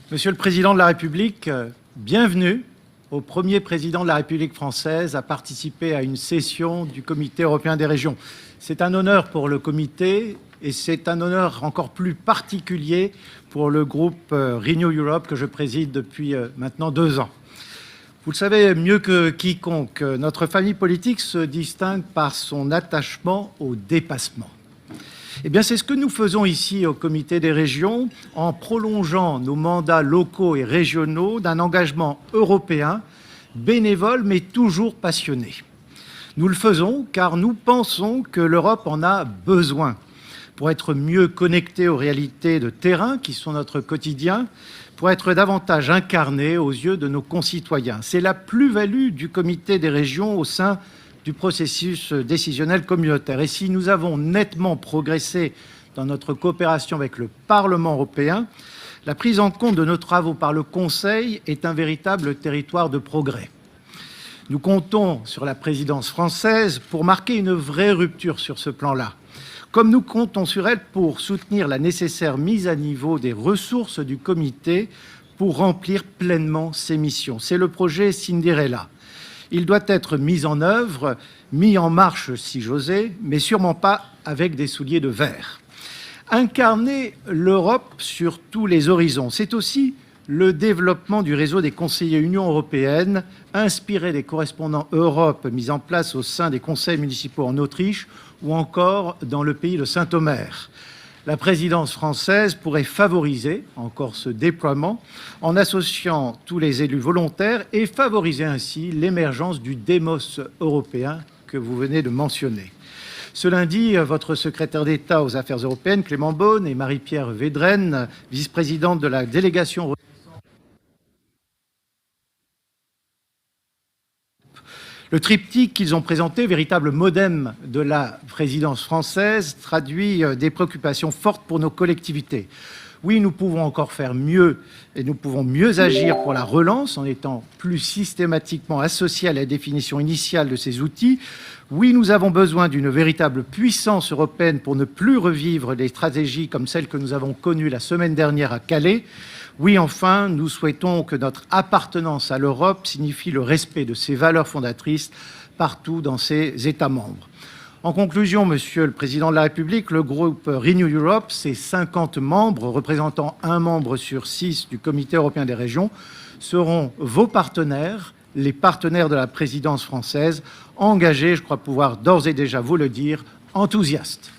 Monsieur le Président de la République, bienvenue au premier président de la République française à participer à une session du Comité européen des régions. C'est un honneur pour le comité et c'est un honneur encore plus particulier pour le groupe Renew Europe que je préside depuis maintenant 2 ans. Vous le savez mieux que quiconque, notre famille politique se distingue par son attachement au dépassement. Eh bien, c'est ce que nous faisons ici au Comité des régions en prolongeant nos mandats locaux et régionaux d'un engagement européen, bénévole mais toujours passionné. Nous le faisons car nous pensons que l'Europe en a besoin pour être mieux connectée aux réalités de terrain qui sont notre quotidien, pour être davantage incarnée aux yeux de nos concitoyens. C'est la plus-value du Comité des régions au sein du processus décisionnel communautaire. Et si nous avons nettement progressé dans notre coopération avec le Parlement européen, la prise en compte de nos travaux par le Conseil est un véritable territoire de progrès. Nous comptons sur la présidence française pour marquer une vraie rupture sur ce plan-là, comme nous comptons sur elle pour soutenir la nécessaire mise à niveau des ressources du comité pour remplir pleinement ses missions. C'est le projet Cinderella. Il doit être mis en œuvre, mis en marche si j'osais, mais sûrement pas avec des souliers de verre. Incarner l'Europe sur tous les horizons, c'est aussi le développement du réseau des conseillers Union européenne, inspiré des correspondants Europe mis en place au sein des conseils municipaux en Autriche ou encore dans le pays de Saint-Omer. La présidence française pourrait favoriser encore ce déploiement en associant tous les élus volontaires et favoriser ainsi l'émergence du démos européen que vous venez de mentionner. Ce lundi, votre secrétaire d'État aux Affaires européennes, Clément Beaune, et Marie-Pierre Védrenne, vice-présidente de la délégation le triptyque qu'ils ont présenté, véritable modem de la présidence française, traduit des préoccupations fortes pour nos collectivités. Oui, nous pouvons encore faire mieux et nous pouvons mieux agir pour la relance en étant plus systématiquement associés à la définition initiale de ces outils. Oui, nous avons besoin d'une véritable puissance européenne pour ne plus revivre des stratégies comme celles que nous avons connues la semaine dernière à Calais. Oui, enfin, nous souhaitons que notre appartenance à l'Europe signifie le respect de ses valeurs fondatrices partout dans ses États membres. En conclusion, Monsieur le Président de la République, le groupe Renew Europe, ses 50 membres, représentant 1 membre sur 6 du Comité européen des régions, seront vos partenaires, les partenaires de la présidence française, engagés, je crois pouvoir d'ores et déjà vous le dire, enthousiastes.